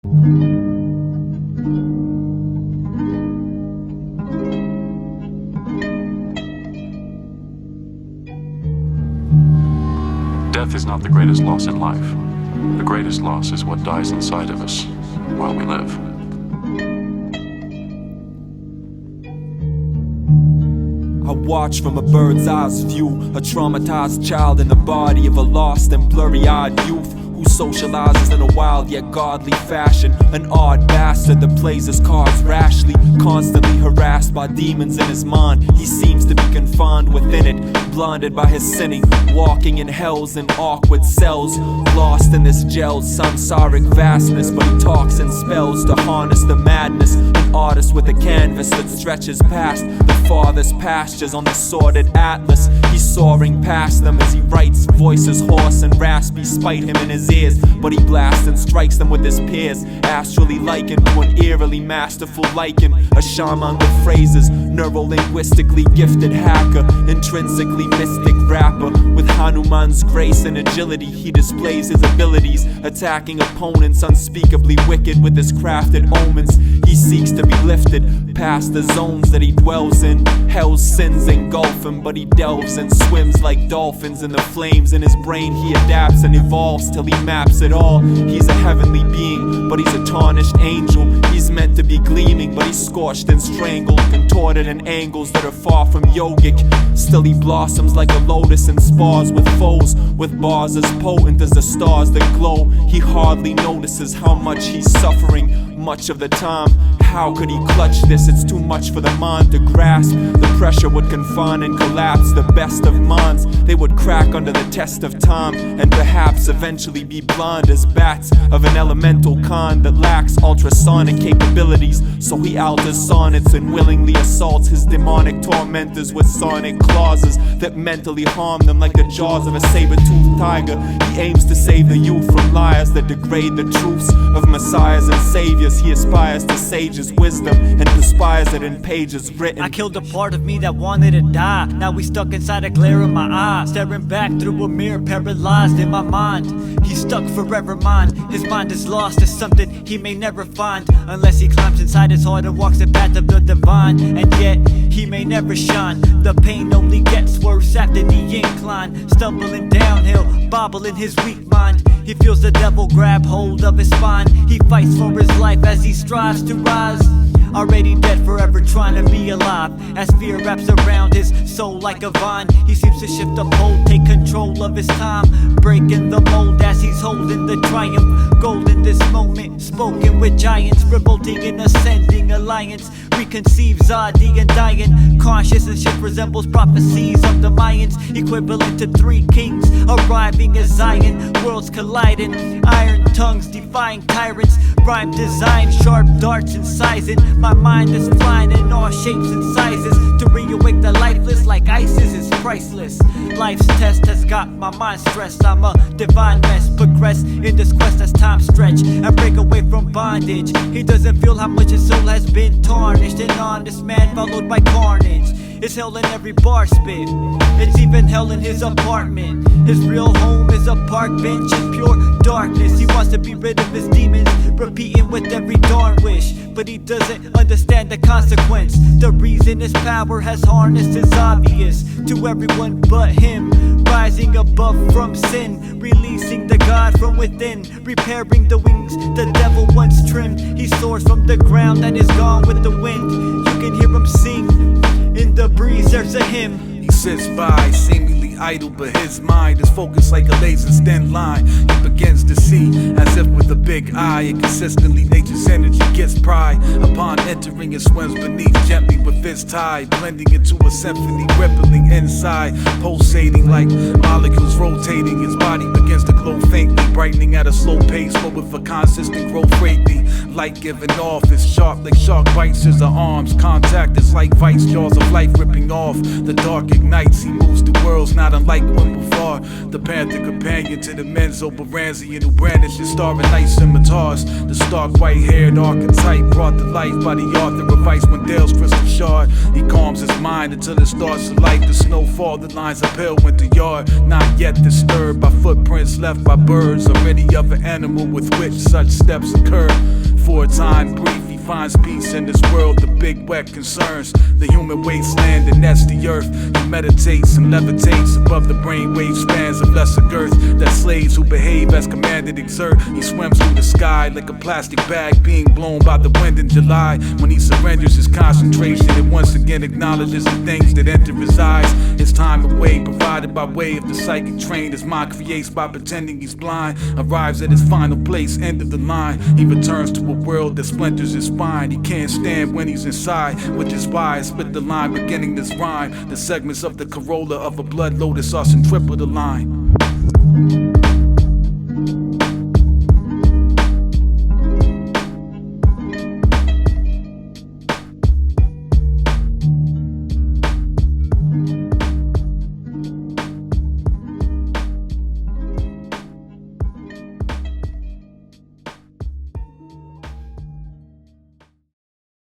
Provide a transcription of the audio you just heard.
Death is not the greatest loss in life. The greatest loss is what dies inside of us while we live. I watch from a bird's eye view, a traumatized child in the body of a lost and blurry-eyed youth who socializes in a wild yet godly fashion. An odd bastard that plays his cards rashly, constantly harassed by demons in his mind. He seems to be confined within it, blinded by his sinning, walking in hells and awkward cells, lost in this gel's samsaric vastness. But he talks in spells to harness the madness, an artist with a canvas that stretches past the farthest pastures on the sordid atlas. He's soaring past them as he writes, voices hoarse and raspy spite him in his ears, but he blasts and strikes them with his peers, astrally likened to an eerily masterful lichen, a shaman with phrases, neuro-linguistically gifted hacker, intrinsically mystic rapper. With Hanuman's grace and agility, he displays his abilities, attacking opponents unspeakably wicked with his crafted omens. He seeks to be lifted past the zones that he dwells in. Hell's sins engulf him, but he delves and swims like dolphins in the flames. In his brain he adapts and evolves till he maps it all. He's a heavenly being, but he's a tarnished angel. He's meant to be gleaming, but he's scorched and strangled, contorted in angles that are far from yogic. Still he blossoms like a lotus and spars with foes, with bars as potent as the stars that glow. He hardly notices how much he's suffering much of the time. How could he clutch this? It's too much for the mind to grasp. The pressure would confine and collapse the best of minds. They would crack under the test of time, and perhaps eventually be blind as bats of an elemental kind that lacks ultrasonic capabilities. So he alters sonnets and willingly assaults his demonic tormentors with sonic clauses that mentally harm them like the jaws of a saber-toothed tiger. He aims to save the youth from liars that degrade the truths of messiahs and saviors. He aspires to sages' wisdom and perspires it in pages written. I killed a part of me that wanted to die. Now he's stuck inside a glare in my eye, staring back through a mirror, paralyzed in my mind. He's stuck forever mine. His mind is lost to something he may never find, unless he climbs inside his heart and walks the path of the divine. And yet he may never shine. The pain only gets worse after the incline. Stumbling downhill, bobbling his weak mind. He feels the devil grab hold of his spine. He fights for his life as he strives to rise. Already dead, forever trying to be alive. As fear wraps around his soul like a vine, he seems to shift the pole, take control of his time, breaking the mold as he's holding the triumph. Gold in this moment, spoken with giants, revolting in ascending alliance. Reconceive Zodd and dying. Consciousness resembles prophecies of the Mayans, equivalent to 3 kings arriving as Zion. Worlds colliding, iron tongues defying tyrants. Rhyme design, sharp darts incising. My mind is flying in all shapes and sizes. To reawake the lifeless like ISIS is priceless. Life's test has got my mind stressed. I'm a divine mess, progress in this quest as time stretch and break away from bondage. He doesn't feel how much his soul has been tarnished. An honest man followed by carnage. It's hell in every bar spit. It's even hell in his apartment. His real home is a park bench in pure darkness. He wants to be rid of his demons, repeating with every darn wish, but he doesn't understand the consequence. The reason his power has harnessed is obvious to everyone but him. Rising above from sin, releasing the God from within, repairing the wings the devil once trimmed. He soars from the ground that is gone with the wind. You can hear him sing in the breeze, there's a hymn. He sits by, seemingly idle, but his mind is focused like a laser's thin line. He begins to see, as if with a big eye, and consistently nature's energy gets pride. Upon entering, it swims beneath gently with its tide, blending into a symphony, rippling inside, pulsating like molecules rotating. His body begins to glow faintly, brightening at a slow pace, but with a consistent growth greatly. Light giving off is sharp like shark bites his arms. Contact is like vice jaws of life ripping off. The dark ignites, he moves through worlds not not unlike one before. The panther companion to the Menzo Baranzian who brandishes starry night scimitars. The stark white-haired archetype brought to life by the author of Ice Wendell's crystal shard. He calms his mind until it starts to light the snowfall that lines a pale winter yard. Not yet disturbed by footprints left by birds or any other animal with which such steps occur. For a time brief, he finds peace in this world. The big wet concerns the human wasteland, and that's the earth. He meditates and levitates above the brainwave spans of lesser girth that slaves who behave as commanded exert. He swims through the sky like a plastic bag being blown by the wind in July. When he surrenders his concentration, it once again acknowledges the things that enter his eyes. His time away provided by way of the psychic train his mind creates by pretending he's blind. Arrives at his final place, end of the line. He returns to a world that splinters his spine. He can't stand when he's inside, which is why I split the line beginning this rhyme. The segments of the corolla of a blood lotus are centripetal line.